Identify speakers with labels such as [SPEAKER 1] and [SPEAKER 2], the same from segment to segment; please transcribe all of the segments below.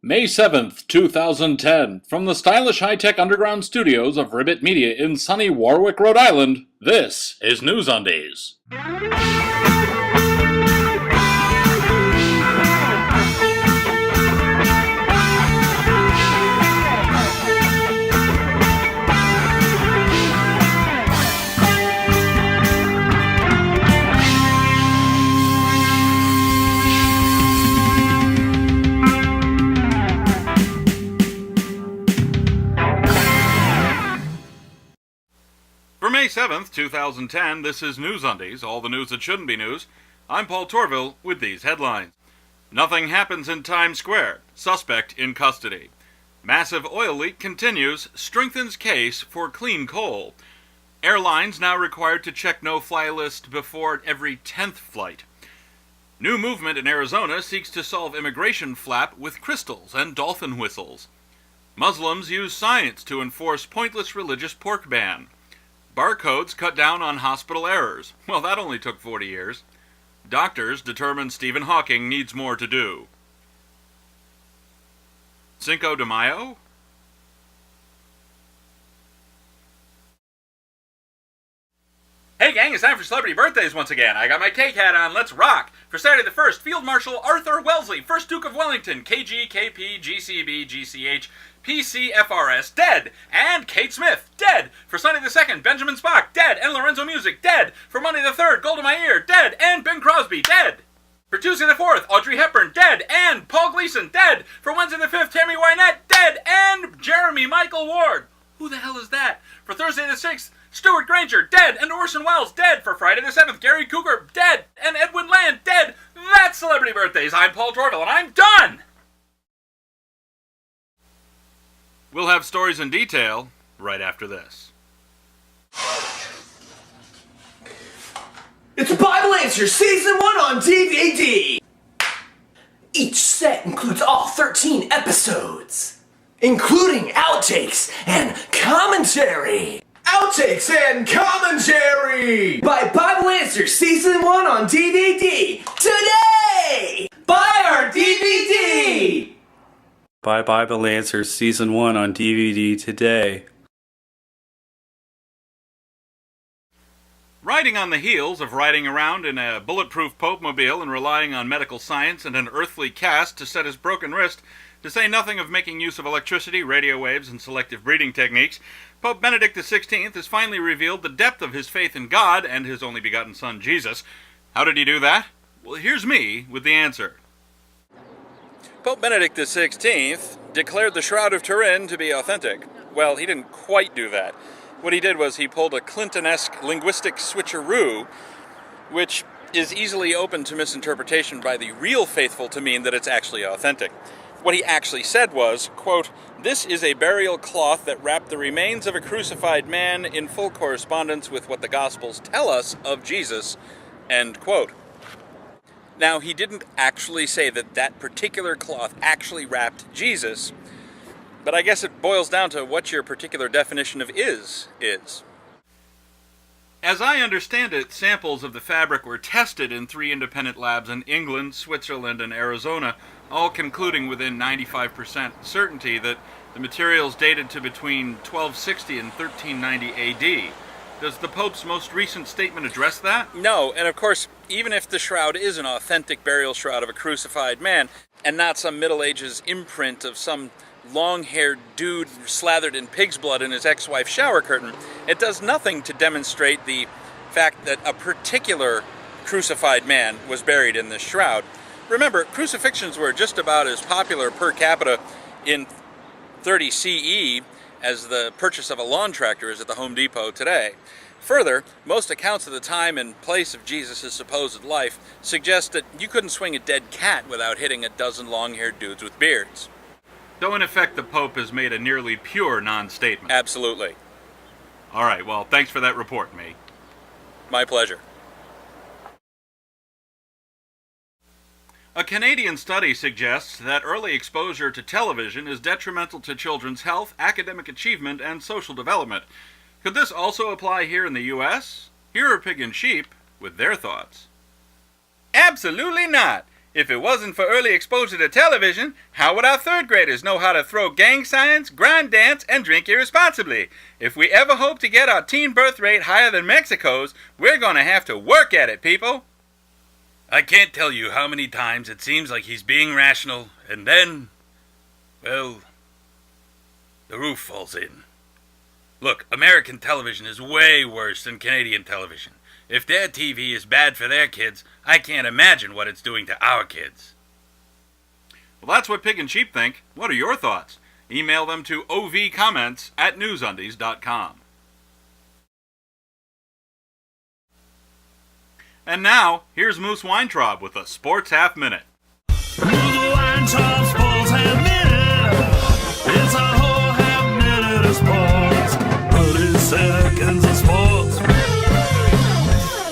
[SPEAKER 1] May 7th, 2010, from the stylish high-tech underground studios of Ribbit Media in sunny Warwick, Rhode Island, this is NewsUndies.
[SPEAKER 2] For May 7th, 2010, this is NewsUndies, all the news that shouldn't be news. I'm Paul Torville with these headlines. Nothing happens in Times Square. Suspect in custody. Massive oil leak continues, strengthens case for clean coal. Airlines now required to check no-fly list before every 10th flight. New movement in Arizona seeks to solve immigration flap with crystals and dolphin whistles. Muslims use science to enforce pointless religious pork ban. Barcodes cut down on hospital errors. Well, that only took 40 years. Doctors determine Stephen Hawking needs more to do. Cinco de Mayo? Hey gang, it's time for celebrity birthdays once again. I got my cake hat on, let's rock! For Saturday the 1st, Field Marshal Arthur Wellesley, 1st Duke of Wellington, KG, KP, GCB, GCH, PCFRS, dead! And Kate Smith, dead! For Sunday the 2nd, Benjamin Spock, dead! And Lorenzo Music, dead! For Monday the 3rd, Golda Meir, dead! And Bing Crosby, dead! For Tuesday the 4th, Audrey Hepburn, dead! And Paul Gleason, dead! For Wednesday the 5th, Tammy Wynette, dead! And Jeremy Michael Ward! Who the hell is that? For Thursday the 6th, Stuart Granger, dead! And Orson Welles, dead! For Friday the 7th, Gary Cooper, dead! And Edwin Land, dead! That's Celebrity Birthdays. I'm Paul Torville, and I'm done! We'll have stories in detail right after this.
[SPEAKER 3] It's Bible Answers Season 1 on DVD! Each set includes all 13 episodes, including outtakes and commentary. Outtakes and commentary! Buy Bible Answers Season 1 on DVD today! Buy our DVD!
[SPEAKER 4] Buy Bible Answers Season 1 on DVD today.
[SPEAKER 2] Riding on the heels of riding around in a bulletproof Pope-mobile and relying on medical science and an earthly cast to set his broken wrist, to say nothing of making use of electricity, radio waves, and selective breeding techniques, Pope Benedict XVI has finally revealed the depth of his faith in God and his only begotten Son, Jesus. How did he do that? Well, here's me with the answer. Pope Benedict XVI declared the Shroud of Turin to be authentic. Well, he didn't quite do that. What he did was he pulled a Clinton-esque linguistic switcheroo, which is easily open to misinterpretation by the real faithful to mean that it's actually authentic. What he actually said was, quote, "This is a burial cloth that wrapped the remains of a crucified man in full correspondence with what the Gospels tell us of Jesus," end quote. Now, he didn't actually say that that particular cloth actually wrapped Jesus, but I guess it boils down to what your particular definition of is. As I understand it, samples of the fabric were tested in 3 independent labs in England, Switzerland, and Arizona, all concluding within 95% certainty that the materials dated to between 1260 and 1390 AD. Does the Pope's most recent statement address that? No, and of course, even if the shroud is an authentic burial shroud of a crucified man, and not some Middle Ages imprint of some long-haired dude slathered in pig's blood in his ex-wife's shower curtain, it does nothing to demonstrate the fact that a particular crucified man was buried in this shroud. Remember, crucifixions were just about as popular per capita in 30 CE as the purchase of a lawn tractor is at the Home Depot today. Further, most accounts of the time and place of Jesus' supposed life suggest that you couldn't swing a dead cat without hitting a dozen long-haired dudes with beards. So in effect, the Pope has made a nearly pure non-statement. Absolutely. All right, well, thanks for that report, mate. My pleasure. A Canadian study suggests that early exposure to television is detrimental to children's health, academic achievement, and social development. Could this also apply here in the U.S.? Here are Pig and Sheep with their thoughts. Absolutely not. If it wasn't for early exposure to television, how would our third graders know how to throw gang signs, grind dance, and drink irresponsibly? If we ever hope to get our teen birth rate higher than Mexico's, we're gonna have to work at it, people. I can't tell you how many times it seems like he's being rational, and then, well, the roof falls in. Look, American television is way worse than Canadian television. If their TV is bad for their kids, I can't imagine what it's doing to our kids. Well, that's what Pig and Sheep think. What are your thoughts? Email them to ovcomments@newsundies.com. And now, here's Moose Weintraub with a Sports Half Minute.
[SPEAKER 5] Moose Weintraub Sports Half Minute. It's a whole half minute of sports. 30 seconds of sports.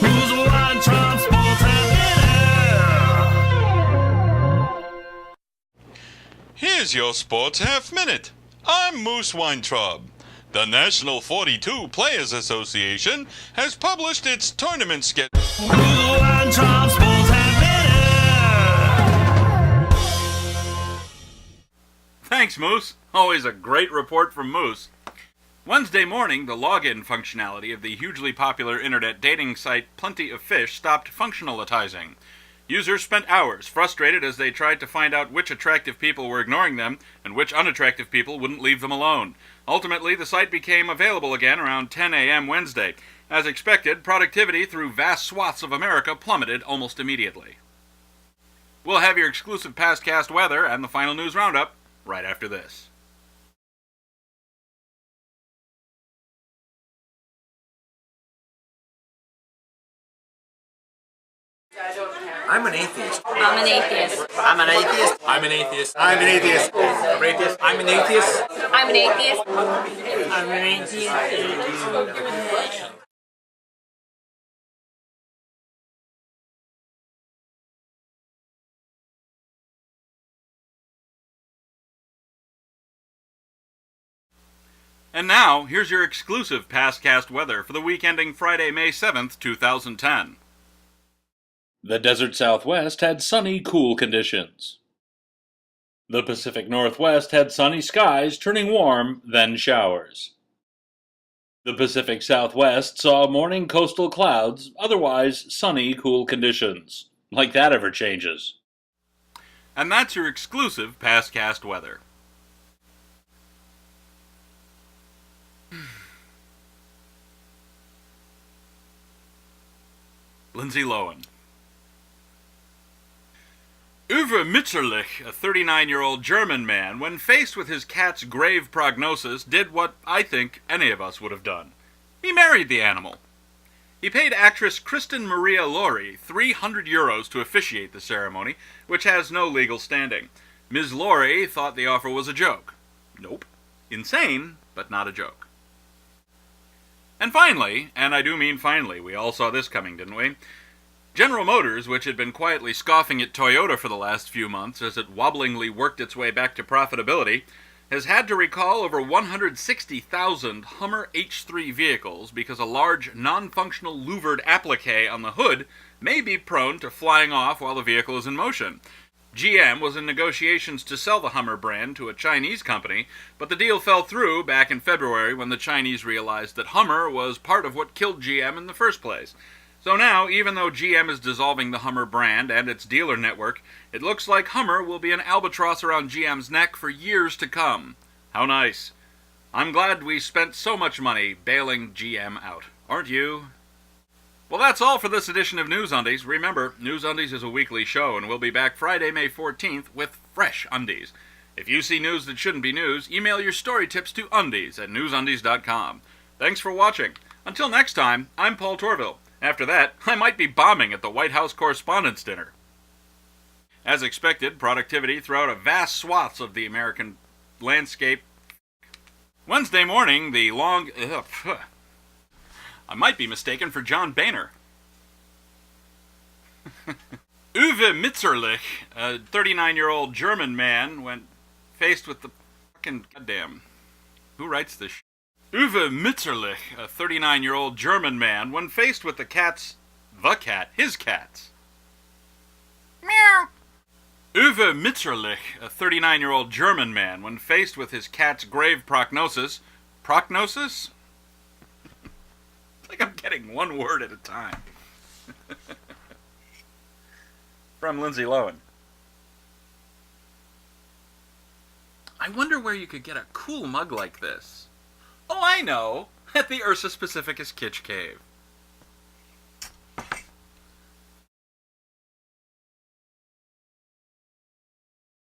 [SPEAKER 5] Moose Weintraub Sports Half Minute.
[SPEAKER 6] Here's your Sports Half Minute. I'm Moose Weintraub. The National 42 Players Association has published its tournament schedule.
[SPEAKER 5] Moose Weintraub Sports Half Minute.
[SPEAKER 2] Thanks, Moose. Always a great report from Moose. Wednesday morning, the login functionality of the hugely popular internet dating site Plenty of Fish stopped functionalitizing. Users spent hours frustrated as they tried to find out which attractive people were ignoring them and which unattractive people wouldn't leave them alone. Ultimately, the site became available again around 10 a.m. Wednesday. As expected, productivity through vast swaths of America plummeted almost immediately. We'll have your exclusive pastcast weather and the final news roundup right after this.
[SPEAKER 3] I'm an atheist.
[SPEAKER 7] I'm an atheist.
[SPEAKER 3] I'm an atheist. I'm an atheist. I'm an atheist. I'm an atheist. I'm an atheist.
[SPEAKER 7] I'm an atheist.
[SPEAKER 3] I'm an atheist.
[SPEAKER 2] And now, here's your exclusive pastcast weather for the week ending Friday, May 7th, 2010.
[SPEAKER 1] The desert Southwest had sunny, cool conditions. The Pacific Northwest had sunny skies, turning warm, then showers. The Pacific Southwest saw morning coastal clouds, otherwise sunny, cool conditions. Like that ever changes.
[SPEAKER 2] And that's your exclusive pastcast weather. Lindsay Lohan. Uwe Mitscherlich, a 39-year-old German man, when faced with his cat's grave prognosis, did what I think any of us would have done. He married the animal. He paid actress Christin-Maria €300 to officiate the ceremony, which has no legal standing. Ms. Laurie thought the offer was a joke. Nope. Insane, but not a joke. And finally, and I do mean finally, we all saw this coming, didn't we? General Motors, which had been quietly scoffing at Toyota for the last few months as it wobblingly worked its way back to profitability, has had to recall over 160,000 Hummer H3 vehicles because a large, non-functional louvered applique on the hood may be prone to flying off while the vehicle is in motion. GM was in negotiations to sell the Hummer brand to a Chinese company, but the deal fell through back in February when the Chinese realized that Hummer was part of what killed GM in the first place. So now, even though GM is dissolving the Hummer brand and its dealer network, it looks like Hummer will be an albatross around GM's neck for years to come. How nice. I'm glad we spent so much money bailing GM out, aren't you? Well, that's all for this edition of News Undies. Remember, News Undies is a weekly show, and we'll be back Friday, May 14th with fresh undies. If you see news that shouldn't be news, email your story tips to undies@newsundies.com. Thanks for watching. Until next time, I'm Paul Torville. After that, I might be bombing at the White House Correspondents' Dinner. As expected, productivity throughout a vast swaths of the American landscape. Wednesday morning, the long... I might be mistaken for John Boehner. Uwe Mitscherlich, a 39-year-old German man, when faced with the fucking goddamn... Who writes this shit? Uwe Mitscherlich, a 39-year-old German man, when faced with his cats. Meow. Uwe Mitscherlich, a 39-year-old German man, when faced with his cat's grave prognosis... Prognosis? It's like I'm getting one word at a time. From Lindsay Lohan. I wonder where you could get a cool mug like this. Oh, I know! At the Ursus Pacificus Kitsch Cave.